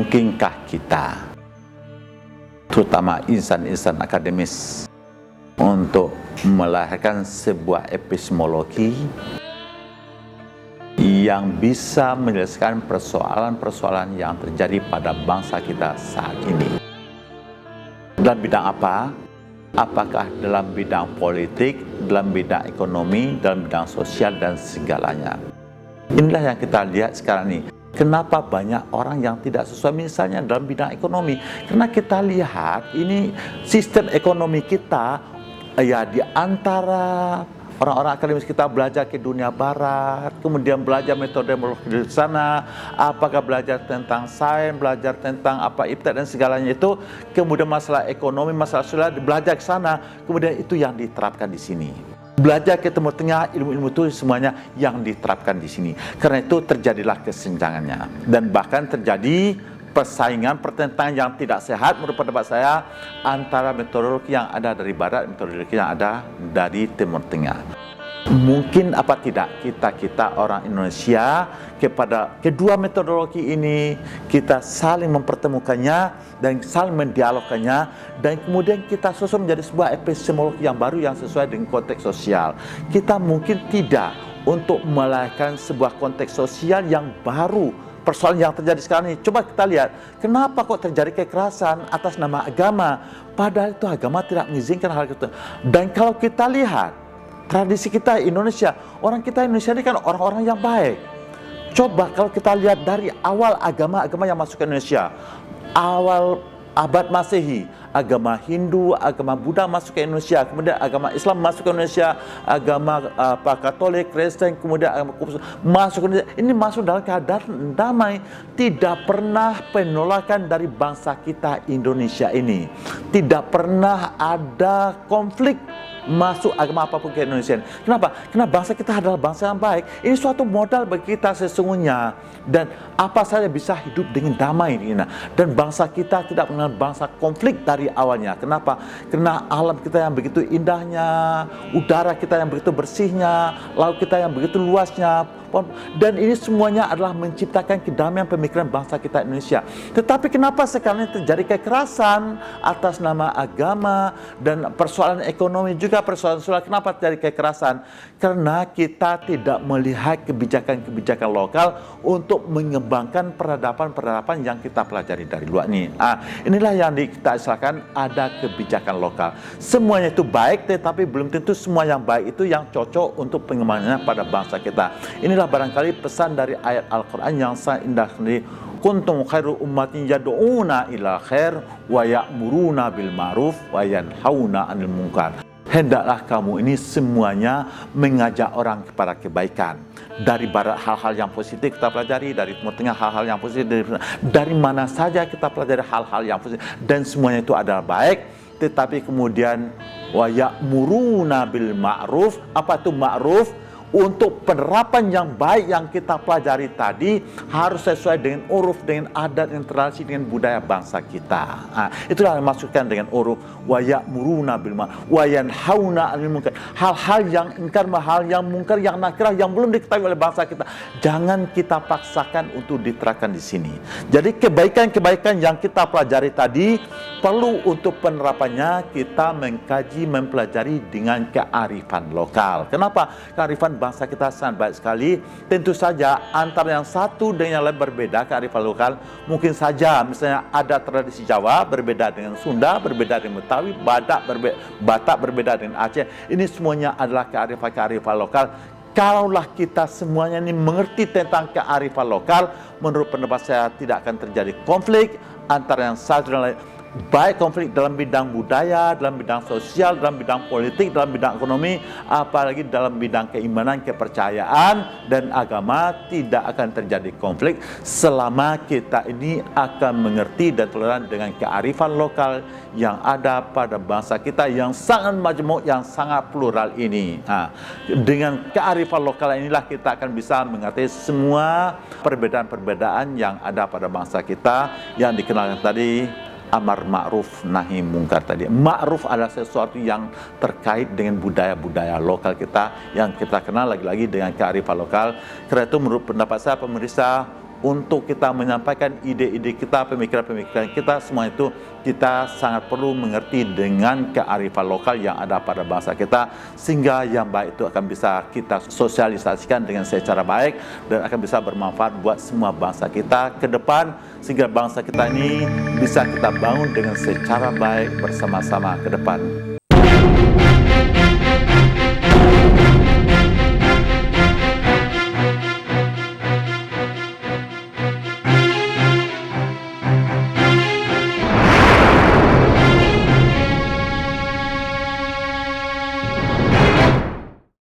mungkinkah kita, terutama insan-insan akademis, untuk melahirkan sebuah epistemologi yang bisa menyelesaikan persoalan-persoalan yang terjadi pada bangsa kita saat ini? Dalam bidang apa? Apakah dalam bidang politik, dalam bidang ekonomi, dalam bidang sosial, dan segalanya? Inilah yang kita lihat sekarang ini. Kenapa banyak orang yang tidak sesuai misalnya dalam bidang ekonomi? Karena kita lihat ini sistem ekonomi kita ya di antara orang-orang akademis kita belajar ke dunia barat, kemudian belajar metode di sana, apakah belajar tentang sains, belajar tentang apa iptek dan segalanya itu, kemudian masalah ekonomi, masalah sosial belajar ke sana, kemudian itu yang diterapkan di sini. Belajar ke Timur Tengah, ilmu-ilmu itu semuanya yang diterapkan di sini. Karena itu terjadilah kesenjangannya dan bahkan terjadi persaingan, pertentangan yang tidak sehat menurut pendapat saya antara metodologi yang ada dari barat dan metodologi yang ada dari Timur Tengah. Mungkin apa tidak kita orang Indonesia kepada kedua metodologi ini kita saling mempertemukannya dan saling mendialogkannya, dan kemudian kita susun menjadi sebuah epistemologi yang baru yang sesuai dengan konteks sosial. Kita mungkin tidak untuk melahirkan sebuah konteks sosial yang baru. Persoalan yang terjadi sekarang ini, coba kita lihat, kenapa kok terjadi kekerasan atas nama agama, padahal itu agama tidak mengizinkan hal itu. Dan kalau kita lihat tradisi kita Indonesia, orang kita Indonesia ini kan orang-orang yang baik. Coba kalau kita lihat dari awal agama-agama yang masuk ke Indonesia, awal abad Masehi, agama Hindu, agama Buddha masuk ke Indonesia, kemudian agama Islam masuk ke Indonesia, agama Katolik, Kristen, kemudian agama Konghucu masuk ke Indonesia. Ini masuk dalam keadaan damai, tidak pernah penolakan dari bangsa kita Indonesia ini, tidak pernah ada konflik masuk agama apapun ke Indonesia. Kenapa? Karena bangsa kita adalah bangsa yang baik. Ini suatu modal bagi kita sesungguhnya, dan apa saja bisa hidup dengan damai ini. Dan bangsa kita tidak mengenal bangsa konflik dari awalnya. Kenapa? Karena alam kita yang begitu indahnya, udara kita yang begitu bersihnya, laut kita yang begitu luasnya, dan ini semuanya adalah menciptakan kedamaian pemikiran bangsa kita Indonesia. Tetapi kenapa sekarang ini terjadi kekerasan atas nama agama dan persoalan ekonomi juga persoalan sosial? Kenapa terjadi kekerasan? Karena kita tidak melihat kebijakan-kebijakan lokal untuk mengembangkan peradaban-peradaban yang kita pelajari dari luar ini. Inilah yang kita istilahkan ada kebijakan lokal. Semuanya itu baik, tetapi belum tentu semua yang baik itu yang cocok untuk pengembangannya pada bangsa kita. Inilah barangkali pesan dari ayat Al-Quran yang sangat indah sendiri. Kuntum khairu ummatin yad'una ila khair wa ya'muruna bil ma'ruf wa yanhauna 'anil munkar. Hendaklah kamu ini semuanya mengajak orang kepada kebaikan. Dari barat hal-hal yang positif kita pelajari, dari Timur Tengah hal-hal yang positif, dari mana saja kita pelajari hal-hal yang positif, dan semuanya itu adalah baik. Tetapi kemudian wa ya'muruna bil ma'ruf. Apa itu ma'ruf? Untuk penerapan yang baik yang kita pelajari tadi harus sesuai dengan uruf, dengan adat, dengan tradisi, dengan budaya bangsa kita. Itulah yang dimaksudkan dengan uruf wa ya'muruna bil ma'ruf wa yanhauna 'anil munkar. Hal-hal yang ingkar, hal yang mungkar, yang nakirah, yang belum diketahui oleh bangsa kita, jangan kita paksakan untuk diterapkan di sini. Jadi kebaikan-kebaikan yang kita pelajari tadi perlu untuk penerapannya kita mengkaji, mempelajari dengan kearifan lokal. Kenapa? Kearifan bangsa kita sangat baik sekali. Tentu saja antara yang satu dengan yang lain berbeda kearifan lokal. Mungkin saja misalnya ada tradisi Jawa berbeda dengan Sunda, berbeda dengan Betawi, Batak berbeda dengan Aceh. Ini semuanya adalah kearifan lokal. Kalaulah kita semuanya ini mengerti tentang kearifan lokal, menurut pendapat saya tidak akan terjadi konflik antara yang satu dan lain. Baik konflik dalam bidang budaya, dalam bidang sosial, dalam bidang politik, dalam bidang ekonomi, apalagi dalam bidang keimanan, kepercayaan, dan agama, tidak akan terjadi konflik selama kita ini akan mengerti dan toleran dengan kearifan lokal yang ada pada bangsa kita yang sangat majmuk, yang sangat plural ini. Dengan kearifan lokal inilah kita akan bisa mengerti semua perbedaan-perbedaan yang ada pada bangsa kita yang dikenalkan tadi. Amar ma'ruf nahi mungkar tadi. Ma'ruf adalah sesuatu yang terkait dengan budaya-budaya lokal kita yang kita kenal lagi-lagi dengan kearifan lokal. Karena itu menurut pendapat saya pemirsa, untuk kita menyampaikan ide-ide kita, pemikiran-pemikiran kita, semua itu kita sangat perlu mengerti dengan kearifan lokal yang ada pada bangsa kita, sehingga yang baik itu akan bisa kita sosialisasikan dengan secara baik dan akan bisa bermanfaat buat semua bangsa kita ke depan, sehingga bangsa kita ini bisa kita bangun dengan secara baik bersama-sama ke depan.